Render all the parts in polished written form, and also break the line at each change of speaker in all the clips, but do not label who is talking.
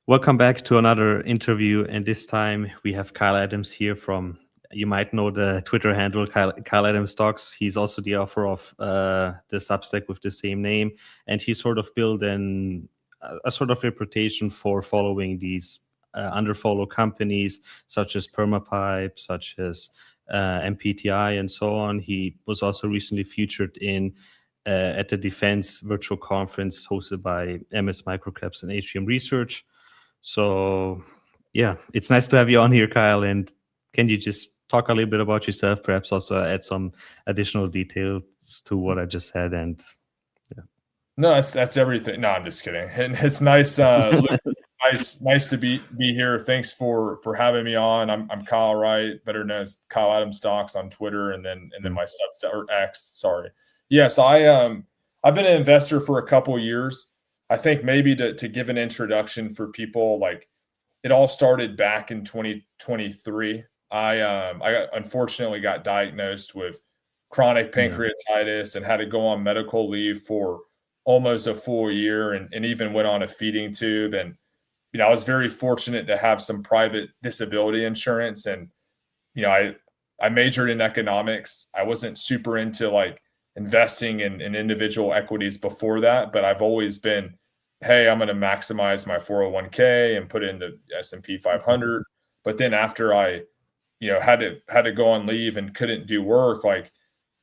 Welcome back to another interview, and this time we have Kyle Adams here from, you might know the Twitter handle, Kyle Adams Stocks. He's also the author of the Substack with the same name, and he sort of built a sort of reputation for following these underfollow companies such as Perma-Pipe, such as MPTI, and so on. He was also recently featured at the Defense Virtual Conference hosted by MS Microcaps and Atrium Research. So, yeah, it's nice to have you on here, Kyle. And can you just talk a little bit about yourself, perhaps also add some additional details to what I just said? And yeah.
No, that's everything. No, I'm just kidding. And it's nice, Luke, nice to be here. Thanks for having me on. I'm Kyle Wright, better known as Kyle Adams Stocks on Twitter, and then my Substack, or X. Sorry. Yes, I've been an investor for a couple years. I think maybe to give an introduction for people, like it all started back in 2023. I unfortunately got diagnosed with chronic pancreatitis and had to go on medical leave for almost a full year, and even went on a feeding tube. And I was very fortunate to have some private disability insurance. And I majored in economics. I wasn't super into like investing in individual equities before that, but I've always been, hey, I'm going to maximize my 401k and put it into S&P 500. But then after I, had to go on leave and couldn't do work, like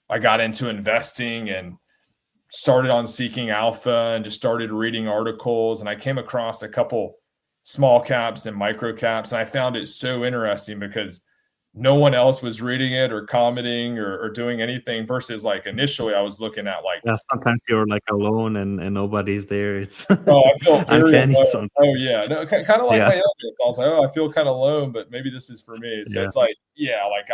I got into investing and started on Seeking Alpha and just started reading articles. And I came across a couple small caps and microcaps, and I found it so interesting because no one else was reading it or commenting or doing anything, versus like initially I was looking at like,
sometimes you're like alone and nobody's there. It's
I feel very alone. Oh yeah, no, kind of like my illness. I was like, I feel kind of alone, but maybe this is for me. So it's like, like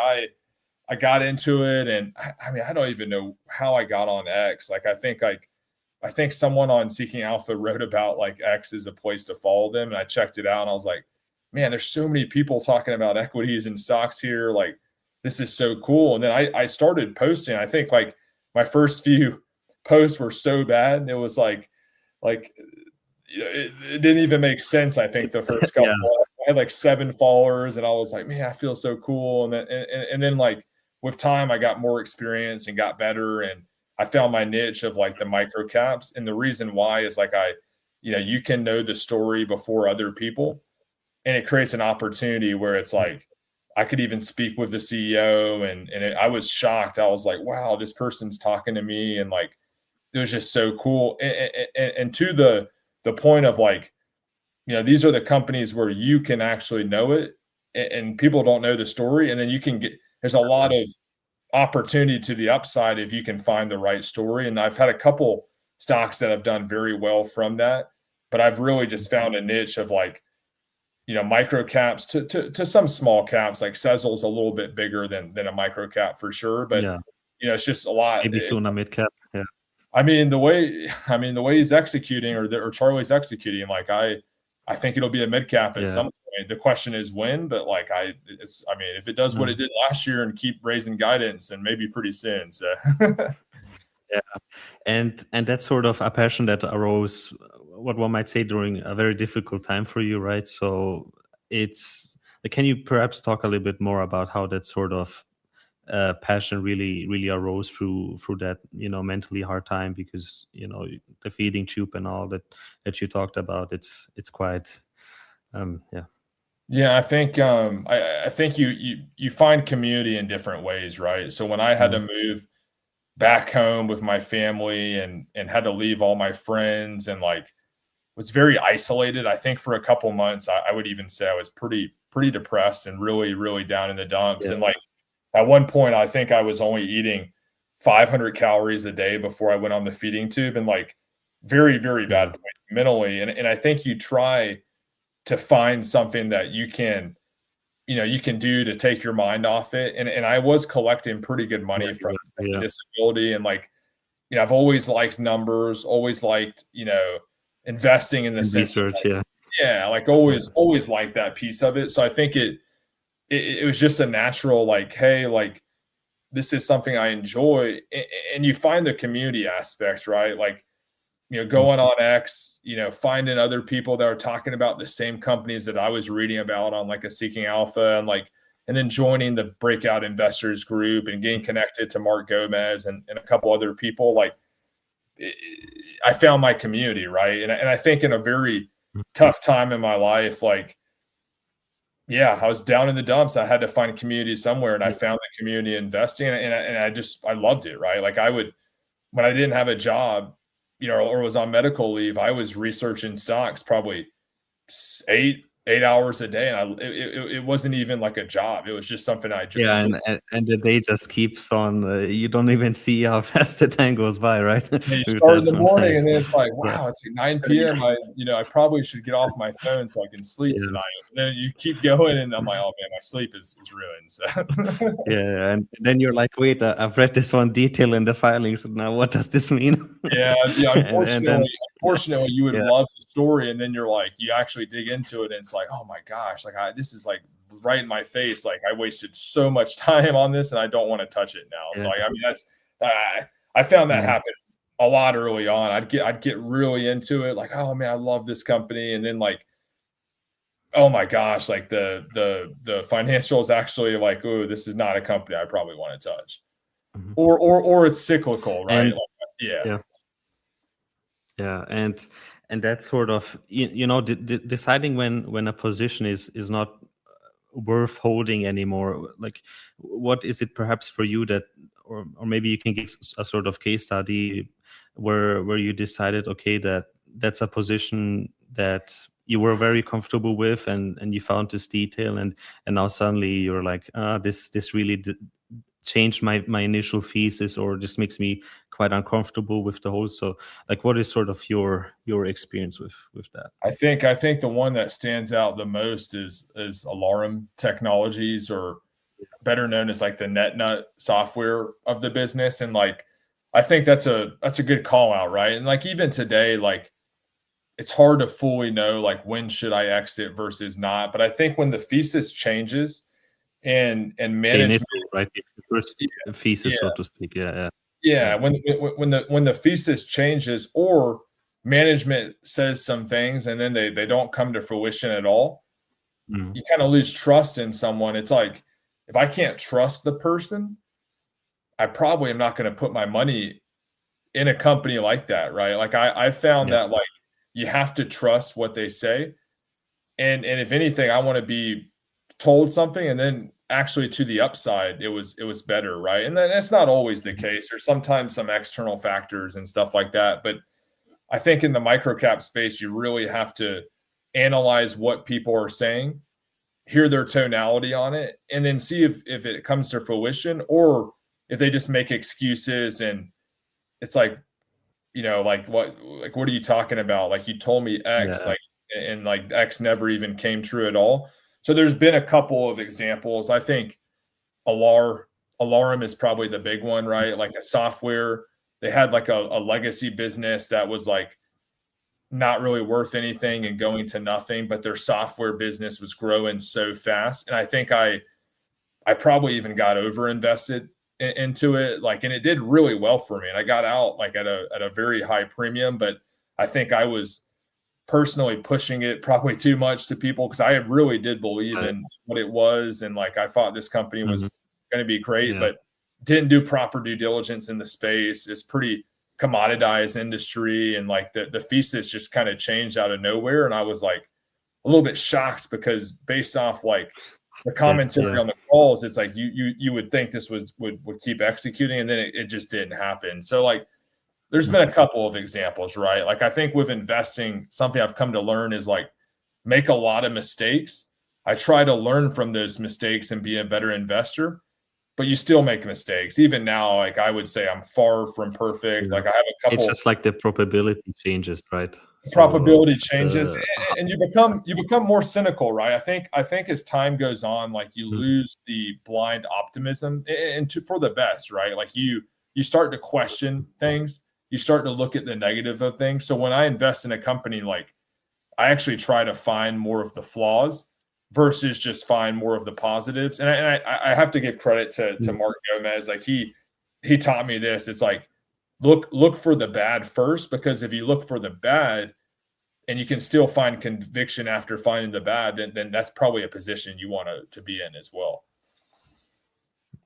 I got into it, and I mean, I don't even know how I got on X. Like I think someone on Seeking Alpha wrote about like X is a place to follow them, and I checked it out, and I was like, man, there's so many people talking about equities and stocks here. Like, this is so cool. And then I started posting. I think like my first few posts were so bad. It was like it didn't even make sense. I think the first couple, I had like 7 followers, and I was like, man, I feel so cool. And then like with time, I got more experience and got better. And I found my niche of like the micro caps. And the reason why is like you can know the story before other people. And it creates an opportunity where it's like, I could even speak with the CEO, and I was shocked. I was like, wow, this person's talking to me. And like, it was just so cool. And to the point of like, these are the companies where you can actually know it, and people don't know the story. And then there's a lot of opportunity to the upside if you can find the right story. And I've had a couple stocks that have done very well from that, but I've really just found a niche of like, micro caps to some small caps. Like Sezzle is a little bit bigger than a micro cap for sure, but it's just a lot.
Maybe soon a mid cap. Yeah.
I mean, the way he's executing, or Charlie's executing, like I think it'll be a mid cap at some point. The question is when, but like if it does what it did last year and keep raising guidance, and maybe pretty soon. So
yeah, and that's sort of a passion that arose, what one might say, during a very difficult time for you, right? So can you perhaps talk a little bit more about how that sort of passion really arose through that mentally hard time? Because the feeding tube and all that you talked about, it's quite
I think I think you find community in different ways, right? So when I had to move back home with my family and had to leave all my friends, and like was very isolated, I think for a couple months I would even say I was pretty depressed and really down in the dumps. And like at one point, I think I was only eating 500 calories a day before I went on the feeding tube, and like very bad points mentally. And I think you try to find something that you can do to take your mind off it. And I was collecting pretty good money from the disability. And like, I've always liked numbers, always liked, investing in the
research.
Like always liked that piece of it. So I think it was just a natural, like, hey, like this is something I enjoy. And you find the community aspect, right? Like going on X, finding other people that are talking about the same companies that I was reading about on like a Seeking Alpha, and then joining the Breakout Investors group and getting connected to Mark Gomez and a couple other people. Like, I found my community, right? And I think in a very tough time in my life, like, I was down in the dumps. I had to find a community somewhere, and I found the community investing, and I loved it, right? Like, I would, when I didn't have a job, or was on medical leave, I was researching stocks probably 8 hours a day, and it wasn't even like a job. It was just something I just
and the day just keeps on. You don't even see how fast the time goes by, right?
You start in the morning, and then it's like, wow, it's like 9 p.m. I probably should get off my phone so I can sleep tonight. And then you keep going, and I'm like, oh man, my sleep is ruined. So.
And then you're like, wait, I've read this one detail in the filings. Now what does this mean?
Unfortunately, you would love the story, and then you're like, you actually dig into it, and it's like, oh my gosh, like this is like right in my face. Like, I wasted so much time on this, and I don't want to touch it now. So that's I found that happen a lot early on. I'd get really into it, like, oh man, I love this company, and then like, oh my gosh, like the financials actually like, oh, this is not a company I probably want to touch, or it's cyclical, right?
And that's sort of deciding when a position is not worth holding anymore. Like, what is it perhaps for you that, or maybe you can give a sort of case study where you decided, okay, that's a position that you were very comfortable with, and you found this detail, and now suddenly you're like, this really changed my initial thesis, or this makes me quite uncomfortable with the whole. So like, what is sort of your experience with that?
I think the one that stands out the most is Alarum Technologies, or better known as like the NetNut software of the business. And like, I think that's a good call out, right? And like, even today, like, it's hard to fully know like when should I exit versus not. But I think when the thesis changes and management,
right, the first thesis, so to speak,
when the thesis changes, or management says some things and then they don't come to fruition at all, you kind of lose trust in someone. It's like, if I can't trust the person, I probably am not going to put my money in a company like that, right? Like, I found that like, you have to trust what they say, and if anything, I want to be told something, and then actually to the upside, it was better, right? And then that's not always the case. There's sometimes some external factors and stuff like that, but I think in the microcap space, you really have to analyze what people are saying, hear their tonality on it, and then see if it comes to fruition, or if they just make excuses and it's like, like, what are you talking about? Like, you told me X, and like X never even came true at all. So there's been a couple of examples. I think Alarum is probably the big one, right? Like, a software, they had like a legacy business that was like not really worth anything and going to nothing, but their software business was growing so fast. And I think I probably even got over invested into it, like, and it did really well for me, and I got out like at a very high premium. But I think I was personally pushing it probably too much to people, because I really did believe in what it was, and like, I thought this company was going to be great, but didn't do proper due diligence in the space. It's pretty commoditized industry, and like the thesis just kind of changed out of nowhere, and I was like a little bit shocked, because based off like the commentary on the calls, it's like you would think this would keep executing, and then it just didn't happen. So like, there's been a couple of examples, right? Like, I think with investing, something I've come to learn is like, make a lot of mistakes. I try to learn from those mistakes and be a better investor, but you still make mistakes. Even now, like, I would say I'm far from perfect. Like, I have a couple.
It's just like the probability changes, right?
Probability changes, and you become more cynical, right? I think as time goes on, like, you lose the blind optimism, and for the best, right? Like, you start to question things, you start to look at the negative of things. So when I invest in a company, like, I actually try to find more of the flaws versus just find more of the positives. And I have to give credit to Mark Gomez. Like, he taught me this. It's like, look for the bad first, because if you look for the bad and you can still find conviction after finding the bad, then that's probably a position you want to be in as well.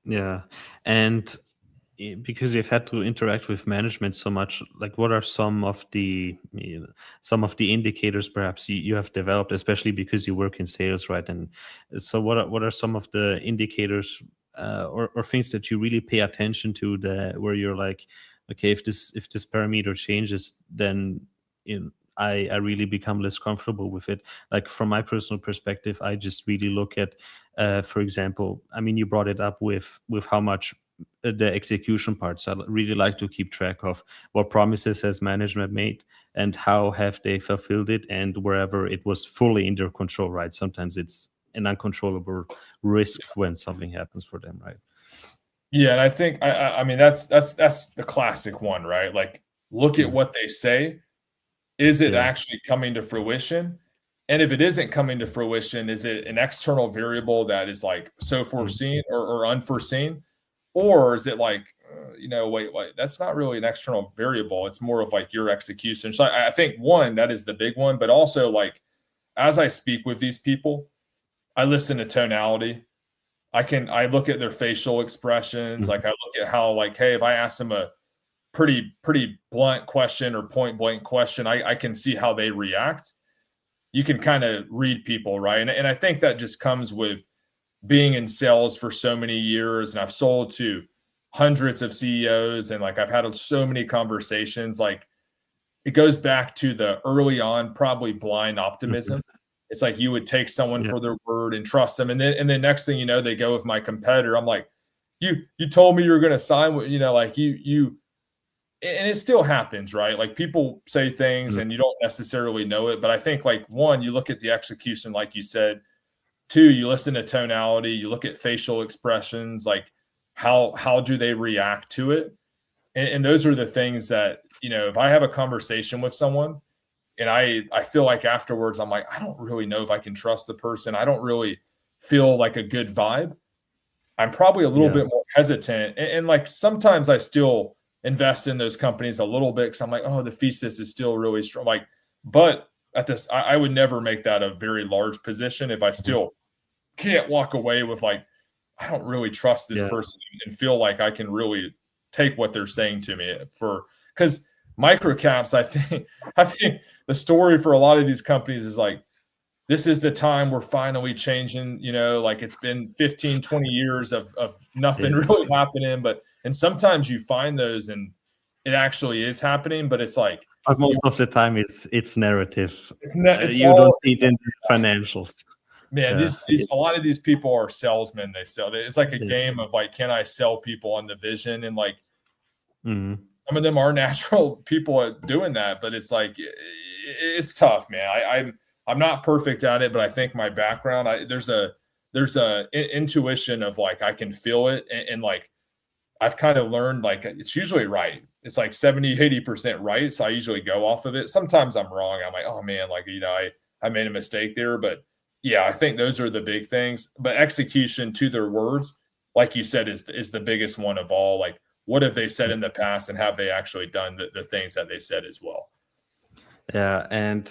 Yeah. And because you've had to interact with management so much, like what are some of the indicators perhaps you have developed, especially because you work in sales, right? And so what are some of the indicators or things that you really pay attention to, where you're like, okay, if this parameter changes, then I really become less comfortable with it. Like from my personal perspective, I just really look at, for example, I mean, you brought it up with how much the execution part. So I really like to keep track of what promises has management made and how have they fulfilled it, and wherever it was fully in their control, right? Sometimes it's an uncontrollable risk when something happens for them, right?
Yeah, and I think I mean that's the classic one, right? Like, look at what they say. Is it actually coming to fruition? And if it isn't coming to fruition, is it an external variable that is like so foreseen or unforeseen? Or is it like, wait, that's not really an external variable. It's more of like your execution. So I think one, that is the big one, but also like, as I speak with these people, I listen to tonality. I look at their facial expressions. Like I look at how, like, hey, if I ask them a pretty blunt question or point blank question, I can see how they react. You can kind of read people, right? And I think that just comes with being in sales for so many years, and I've sold to hundreds of CEOs, and like I've had so many conversations. Like, it goes back to the early on, probably blind optimism. It's like you would take someone for their word and trust them, and then next thing you know, they go with my competitor. I'm like, you told me you were going to sign with, like you, and it still happens, right? Like people say things and you don't necessarily know it, but I think like one, you look at the execution, like you said. Two, you listen to tonality, you look at facial expressions, like how do they react to it? And those are the things that, if I have a conversation with someone and I feel like afterwards, I'm like, I don't really know if I can trust the person. I don't really feel like a good vibe. I'm probably a little bit more hesitant. And like sometimes I still invest in those companies a little bit because I'm like, oh, the thesis is still really strong. Like, but at this, I would never make that a very large position if I still can't walk away with like, I don't really trust this person and feel like I can really take what they're saying to me because microcaps, I think the story for a lot of these companies is like, this is the time we're finally changing, like it's been 15, 20 years of nothing really happening. And sometimes you find those and it actually is happening, but it's like,
but most of the time it's narrative.
It's
you don't see it in the financials.
Man, a lot of these people are salesmen. They sell. It's like a game of like, can I sell people on the vision? And like, some of them are natural people at doing that, but it's like, it's tough, man. I'm not perfect at it, but I think my background, there's a intuition of like, I can feel it. And like, I've kind of learned like, it's usually right. It's like 70, 80% right. So I usually go off of it. Sometimes I'm wrong. I'm like, oh man, like, I made a mistake there, but yeah, I think those are the big things. But execution to their words, like you said, is the biggest one of all. Like, what have they said in the past, and have they actually done the things that they said as well?
Yeah, and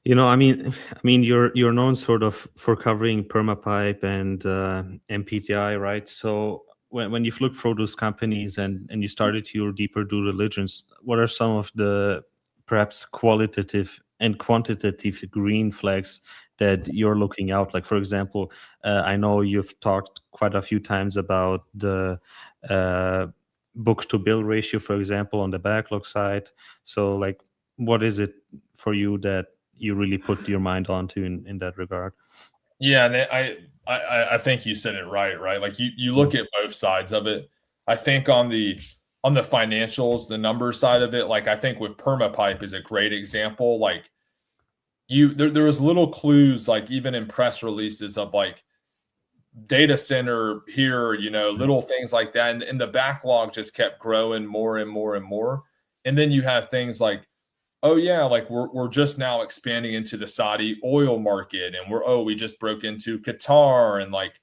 I mean, you're known sort of for covering Perma-Pipe and MPTI, right? So when you've looked through those companies and you started your deeper due diligence, what are some of the perhaps qualitative and quantitative green flags that you're looking out? Like, for example, I know you've talked quite a few times about the book to bill ratio, for example, on the backlog side. So like, what is it for you that you really put your mind onto in that regard?
Yeah, and I think you said it right? Like you look at both sides of it. I think on the financials, the number side of it, like I think with Perma-Pipe is a great example. Like there was little clues, like even in press releases of like data center here, little things like that. And the backlog just kept growing more and more and more. And then you have things like, oh yeah, like we're just now expanding into the Saudi oil market, and we just broke into Qatar, and like,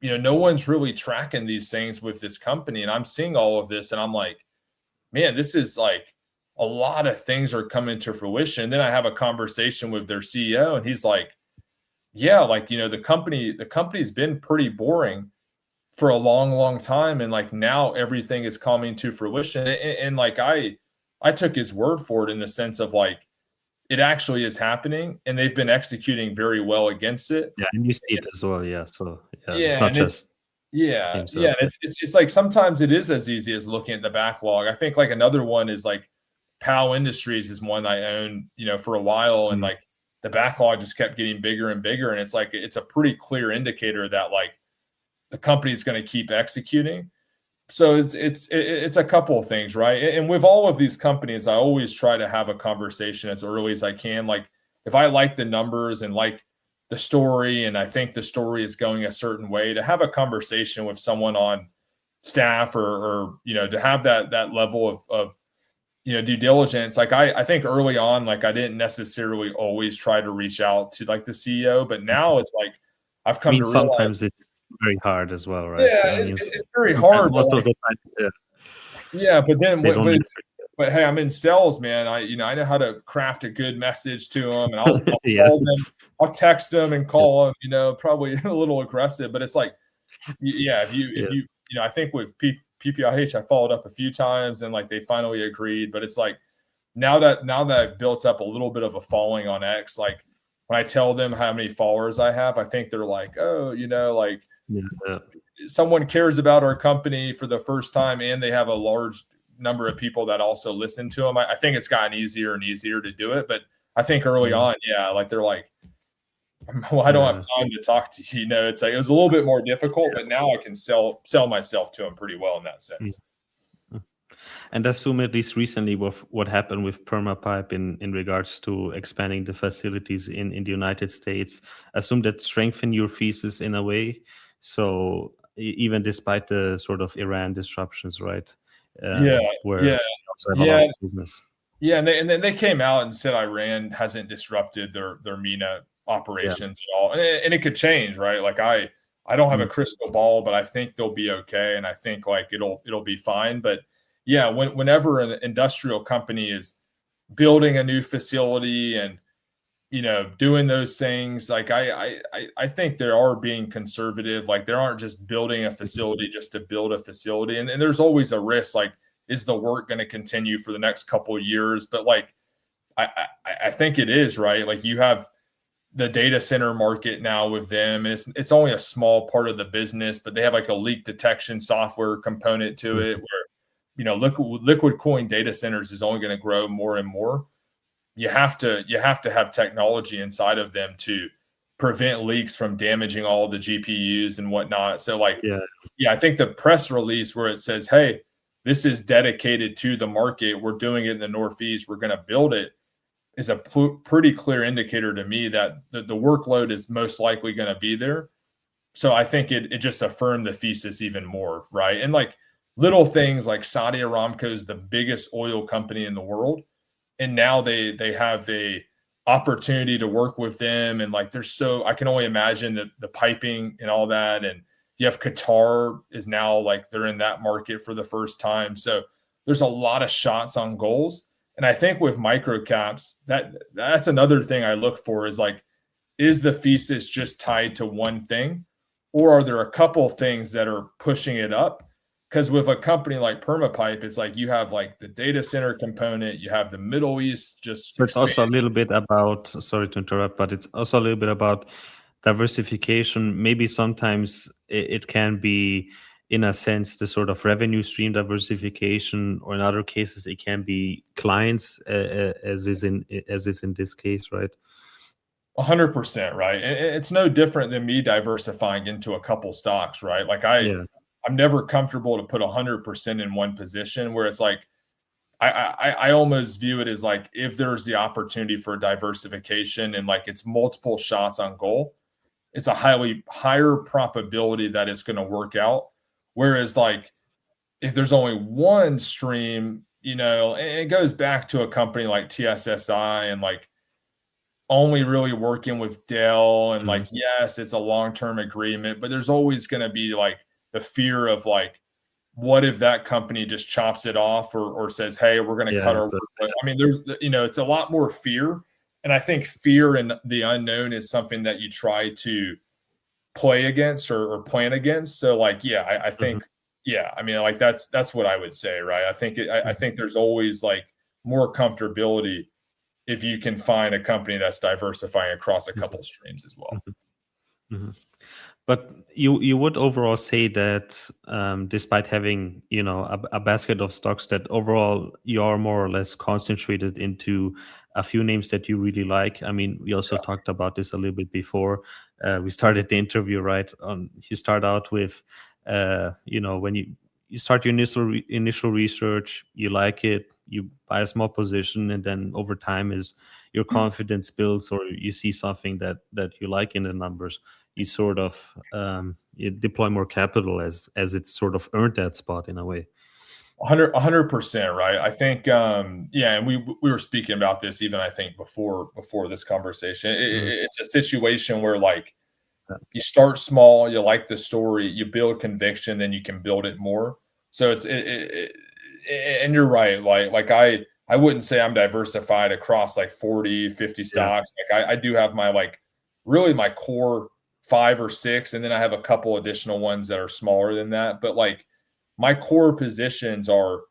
no one's really tracking these things with this company. And I'm seeing all of this and I'm like, man, this is like a lot of things are coming to fruition. And then I have a conversation with their CEO, and he's like, yeah, like, you know, the company's been pretty boring for a long, long time. And like now everything is coming to fruition. And like I took his word for it in the sense of like, it actually is happening and they've been executing very well against it.
Yeah, and you see it as well. Yeah. So
Yeah.
it's not just
himself.
himself.
It's like sometimes it is as easy as looking at the backlog. I think like another one is like POW Industries is one I owned, you know, for a while. And like the backlog just kept getting bigger and bigger. And it's like, it's a pretty clear indicator that like the company is going to keep executing. So it's a couple of things, right? And with all of these companies, I always try to have a conversation as early as I can. Like if I like the numbers and like the story, and I think the story is going a certain way, to have a conversation with someone on staff or you know, to have that level of you know, due diligence. Like I think early on, like I didn't necessarily always try to reach out to like the CEO, but now it's like I've come to realize
sometimes it's very hard as well, right?
Yeah, it's very hard.
Most of the time,
yeah, but then
but
hey, I'm in sales, man. I know how to craft a good message to them, and I'll call them, I'll text them and call them. You know, probably a little aggressive, but it's like, yeah, if you know, I think with PPIH, I followed up a few times, and like they finally agreed. But it's like now that I've built up a little bit of a following on X, like when I tell them how many followers I have, I think they're like, oh, you know, like.
Yeah.
Someone cares about our company for the first time, and they have a large number of people that also listen to them. I think it's gotten easier and easier to do it, but I think early on, yeah, like they're like, well, I don't have time to talk to you. You know, it's like it was a little bit more difficult, but now I can sell myself to them pretty well in that sense.
And assume at least recently with what happened with Perma-Pipe in regards to expanding the facilities in the United States, assume that strengthened your thesis in a way. So even despite the sort of Iran disruptions, right? Business.
Yeah, and then they came out and said Iran hasn't disrupted their MENA operations at all, and it could change, right? Like I don't have a crystal ball, but I think they'll be okay, and I think like it'll be fine. But yeah, whenever an industrial company is building a new facility and you know, doing those things, like I think they are being conservative. Like they aren't just building a facility just to build a facility. And there's always a risk, like, is the work going to continue for the next couple of years? But like, I think it is, right? Like you have the data center market now with them, and it's only a small part of the business, but they have like a leak detection software component to it where, you know, liquid cooling data centers is only going to grow more and more. You have to have technology inside of them to prevent leaks from damaging all the GPUs and whatnot. So like, yeah, I think the press release where it says, hey, this is dedicated to the market, we're doing it in the Northeast, we're going to build it, is a pretty clear indicator to me that the workload is most likely going to be there. So I think it just affirmed the thesis even more, right? And like little things like Saudi Aramco is the biggest oil company in the world. And now they have a opportunity to work with them. And like, I can only imagine the piping and all that. And you have Qatar is now like, they're in that market for the first time. So there's a lot of shots on goals. And I think with microcaps, that's another thing I look for is like, is the thesis just tied to one thing? Or are there a couple things that are pushing it up? Because with a company like Perma-Pipe, it's like you have like the data center component, you have the Middle East just.
So it's also a little bit about, sorry to interrupt, but it's also a little bit about diversification. Maybe sometimes it can be, in a sense, the sort of revenue stream diversification, or in other cases, it can be clients, as is in this case, right?
100%, right? It's no different than me diversifying into a couple stocks, right? Like I'm never comfortable to put 100% in one position, where it's like, I almost view it as like, if there's the opportunity for diversification and like it's multiple shots on goal, it's a higher probability that it's going to work out. Whereas like, if there's only one stream, you know, and it goes back to a company like TSSI and like only really working with Dell and like, yes, it's a long-term agreement, but there's always going to be like the fear of like what if that company just chops it off or says, hey, we're going to cut our workload? I mean, there's, it's a lot more fear. And I think fear and the unknown is something that you try to play against or plan against. So like, yeah, I think, I mean, like that's what I would say, right? I think I think there's always like more comfortability if you can find a company that's diversifying across a couple streams as well.
But you would overall say that despite having a basket of stocks, that overall you are more or less concentrated into a few names that you really like. I mean, we also talked about this a little bit before we started the interview, right? You start out with when you start your initial research, you like it, you buy a small position, and then over time as your confidence builds or you see something that you like in the numbers, you sort of you deploy more capital as it's sort of earned that spot in a way.
100%, right? I think, and we were speaking about this even, I think, before this conversation. It's a situation where like you start small, you like the story, you build conviction, then you can build it more. So and you're right. Like I wouldn't say I'm diversified across like 40, 50 stocks. Like I do have my really my core 5 or 6, and then I have a couple additional ones that are smaller than that. But like my core positions are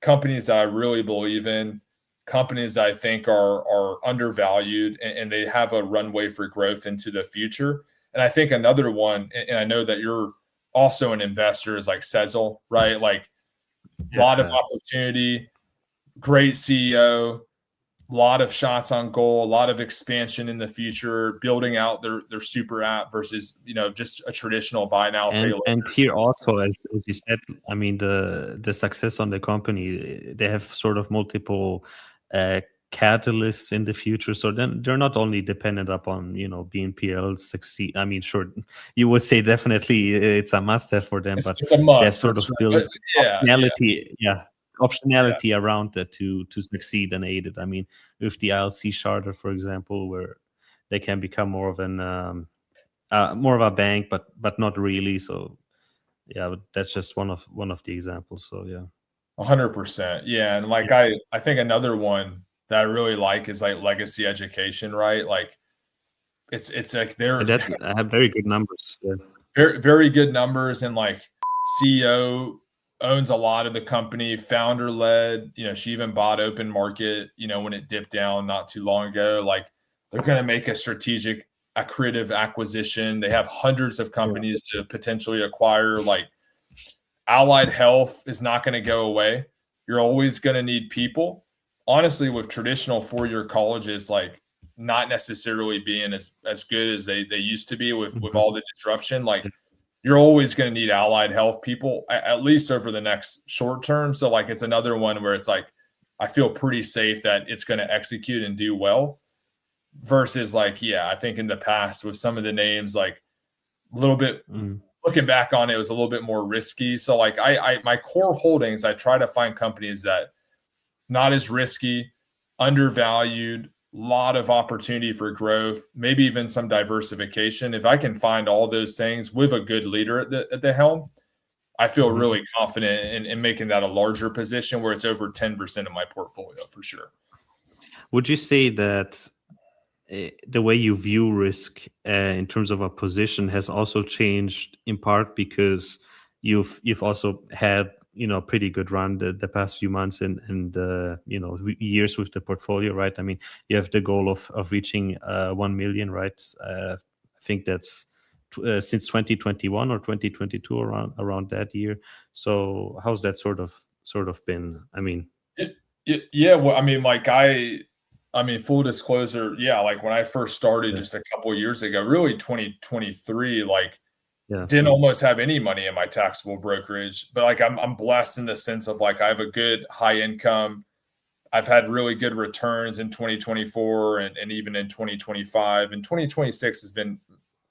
companies that I really believe in, companies that I think are undervalued, and they have a runway for growth into the future. And I think another one, and I know that you're also an investor, is like Sezzle, right? Like a lot of opportunity, great CEO, a lot of shots on goal, a lot of expansion in the future, building out their super app versus just a traditional buy now pay later.
And here also, as you said, I mean the success on the company, they have sort of multiple catalysts in the future. So then they're not only dependent upon BNPL succeed. I mean, sure, you would say definitely it's a must-have for them, but
it's a must,
they sort of build optionality around that to succeed and aid it. I mean, with the ILC charter, for example, where they can become more of a bank, but not really. So yeah, that's just one of the examples. So yeah,
100%. Yeah, and like I think another one that I really like is like legacy education, right? Like it's like
I have very good numbers. Yeah.
Very, very good numbers, and like CEO owns a lot of the company, founder led. She even bought open market, when it dipped down not too long ago. Like they're going to make a strategic accretive acquisition. They have hundreds of companies to potentially acquire. Like allied health is not going to go away. You're always going to need people. Honestly, with traditional 4-year colleges, like not necessarily being as good as they used to be with all the disruption, like you're always going to need allied health people, at least over the next short term. So like it's another one where it's like I feel pretty safe that it's going to execute and do well, versus like I think in the past with some of the names, like a little bit looking back on it was a little bit more risky. So like I my core holdings, I try to find companies that not as risky, undervalued, lot of opportunity for growth, maybe even some diversification. If I can find all those things with a good leader at the helm, I feel really confident in making that a larger position where it's over 10% of my portfolio for sure.
Would you say that the way you view risk in terms of a position has also changed in part because you've also had pretty good run the past few months and years with the portfolio, right? I mean, you have the goal of reaching 1 million, right? I think that's since 2021 or 2022, around that year. So how's that sort of been? I mean,
well, I mean, like I mean, full disclosure, like when I first started just a couple of years ago, really 2023, like didn't almost have any money in my taxable brokerage, but like I'm blessed in the sense of like I have a good high income. I've had really good returns in 2024 and even in 2025, and 2026 has been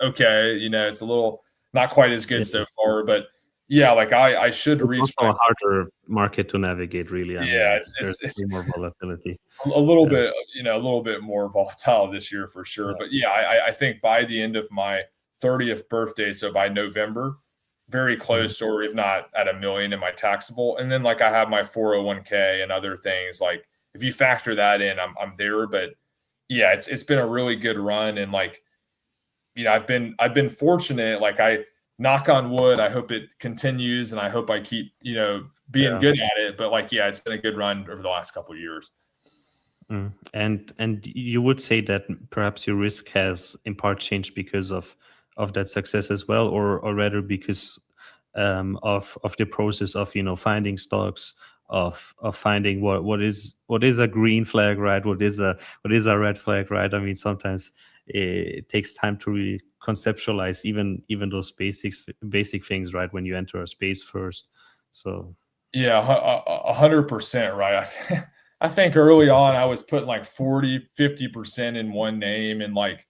okay. It's a little not quite as good so far, but like I should reach
a harder market to navigate, really. I mean, it's more volatility.
A little bit, a little bit more volatile this year for sure. But I think by the end of my 30th birthday, so by November, very close, or if not at $1 million in my taxable. And then like I have my 401k and other things. Like if you factor that in, I'm there. But yeah, it's been a really good run. And like, you know, I've been fortunate. Like I knock on wood, I hope it continues, and I hope I keep, you know, being good at it. But like, yeah, it's been a good run over the last couple of years.
And you would say that perhaps your risk has in part changed because of that success as well, or rather because of the process of, you know, finding stocks, of finding what is a green flag, right? What is a red flag, right? I mean, sometimes it takes time to really conceptualize even those basic things, right? When you enter a space first. So
yeah, 100%, right? I think early on I was putting like 40-50% in one name, and like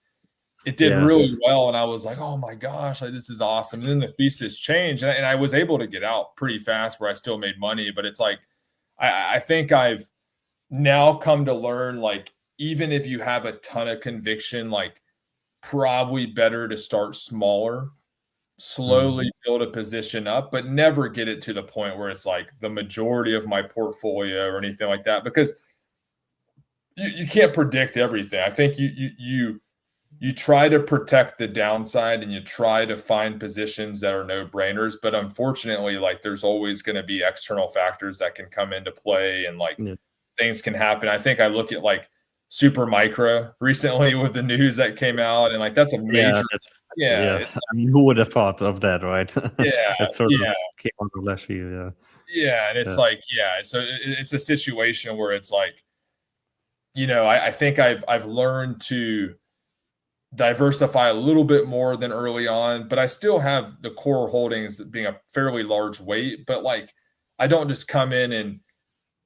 it did really well, and I was like, oh my gosh, like this is awesome. And then the thesis changed, and I was able to get out pretty fast where I still made money. But it's like I think I've now come to learn, like, even if you have a ton of conviction, like probably better to start smaller, slowly build a position up, but never get it to the point where it's like the majority of my portfolio or anything like that, because you can't predict everything. I think you try to protect the downside, and you try to find positions that are no brainers. But unfortunately, like there's always going to be external factors that can come into play, and like things can happen. I think I look at like Super Micro recently with the news that came out, and like that's a major.
It's, I mean, who would have thought of that, right?
Yeah,
that sort of came on the left field.
Yeah, and it's like, so it's a situation where it's like, you know, I think I've learned to diversify a little bit more than early on, but I still have the core holdings being a fairly large weight. But like, I don't just come in and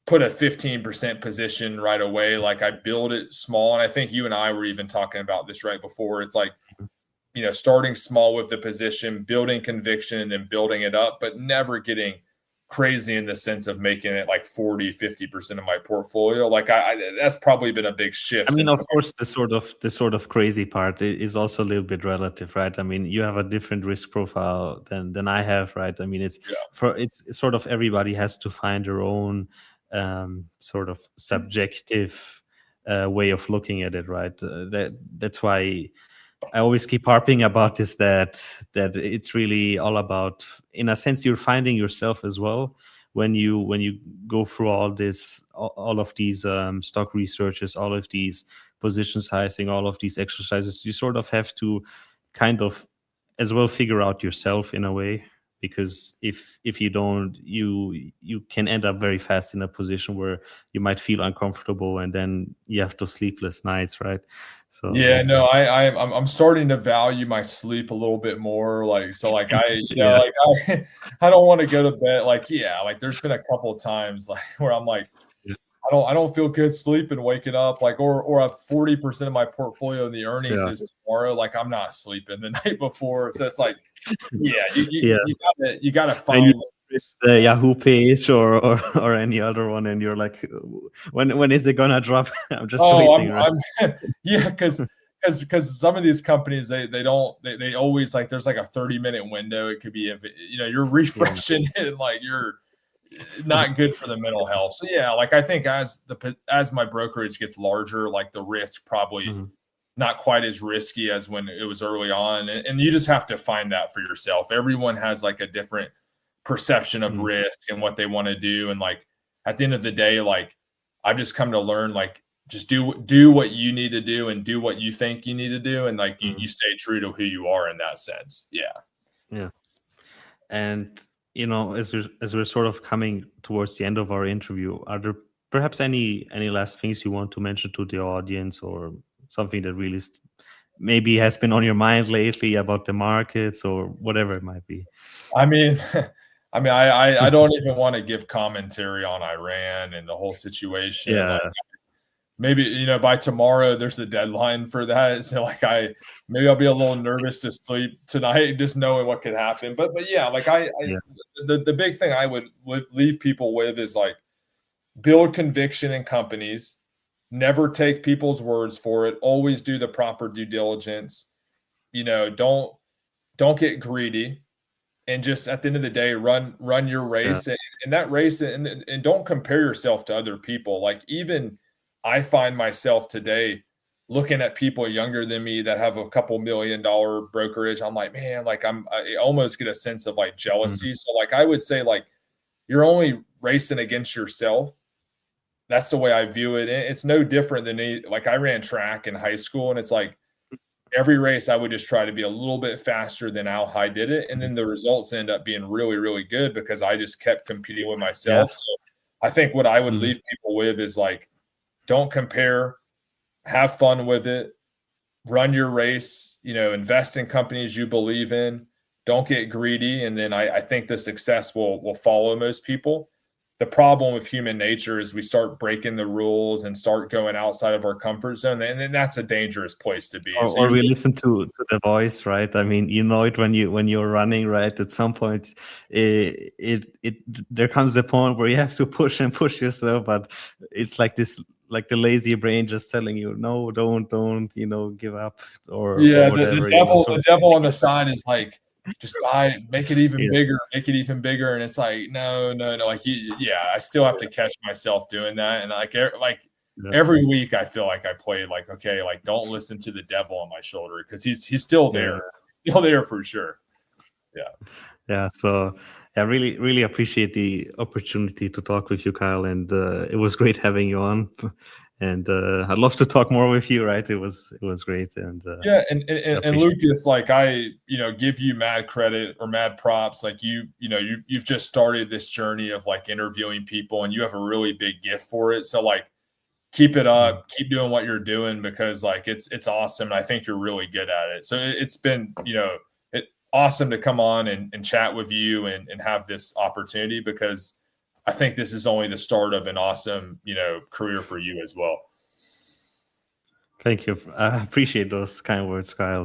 put a 15% position right away. Like I build it small. And I think you and I were even talking about this right before. It's like, you know, starting small with the position, building conviction, and then building it up, but never getting crazy in the sense of making it like 40-50% of my portfolio. Like that's probably been a big shift.
I mean, of course, the sort of crazy part is also a little bit relative, right? I mean, you have a different risk profile than I have, right? I mean, it's sort of, everybody has to find their own sort of subjective way of looking at it, right? That's why I always keep harping about this, that it's really all about, in a sense, you're finding yourself as well when you go through all of these stock researches, all of these position sizing, all of these exercises. You sort of have to kind of as well figure out yourself in a way, because if you don't, you can end up very fast in a position where you might feel uncomfortable, and then you have those sleepless nights, right? So
yeah, no, I'm starting to value my sleep a little bit more. Like, so like like I don't want to go to bed. Like, like there's been a couple of times like where I'm like, I don't feel good sleeping, waking up, like, or a 40% of my portfolio in the earnings is tomorrow. Like I'm not sleeping the night before. So it's like, you gotta find
the Yahoo page or any other one, and you're like, when is it gonna drop? I'm just waiting.
Because some of these companies they always, like, there's like a 30-minute window. It could be, if you're refreshing it, and like you're not good for the mental health. So like I think as my brokerage gets larger, like the risk probably not quite as risky as when it was early on. And you just have to find that for yourself. Everyone has like a different perception of risk and what they want to do. And like, at the end of the day, like I've just come to learn, like, just do what you need to do, and do what you think you need to do. And like, you stay true to who you are in that sense. Yeah.
And, as we're sort of coming towards the end of our interview, are there perhaps any last things you want to mention to the audience, or something that really maybe has been on your mind lately about the markets, or whatever it might be?
I mean, I don't even want to give commentary on Iran and the whole situation. Like, maybe, by tomorrow there's a deadline for that. So like maybe I'll be a little nervous to sleep tonight, just knowing what could happen. But like the big thing I would leave people with is like, build conviction in companies. Never take people's words for it. Always do the proper due diligence. Don't get greedy. and just at the end of the day, run your race, and that race, and don't compare yourself to other people. Like, even I find myself today looking at people younger than me that have a couple $1 million brokerage. I'm like, man, like I almost get a sense of like jealousy. So like, I would say, like, you're only racing against yourself. That's the way I view it. It's no different than like, I ran track in high school, and it's like every race I would just try to be a little bit faster than how I did it. And then the results end up being really, really good because I just kept competing with myself. Yeah. So I think what I would leave people with is, like, don't compare, have fun with it, run your race, invest in companies you believe in, don't get greedy. And then I think the success will follow most people. The problem with human nature is we start breaking the rules and start going outside of our comfort zone, and then that's a dangerous place to be.
Or we listen to the voice, right? I mean, it when you're running, right? At some point, there comes a point where you have to push yourself, but it's like this, like the lazy brain just telling you, no, don't, give up, or whatever.
The devil on the side is like, just make it even bigger, and it's like, no, like, I still have to catch myself doing that. And every week I feel like I play, like, okay, like, don't listen to the devil on my shoulder, because he's still there. He's still there for sure.
So I really appreciate the opportunity to talk with you, Kyle, and it was great having you on. And I'd love to talk more with you, right? It was great. And
and Lucas, like, I give you mad credit or mad props. Like, you've just started this journey of, like, interviewing people, and you have a really big gift for it. So, like, keep it up, keep doing what you're doing, because, like, it's awesome. And I think you're really good at it. So it's been awesome to come on and chat with you and have this opportunity, because I think this is only the start of an awesome, career for you as well.
Thank you. I appreciate those kind words, Kyle.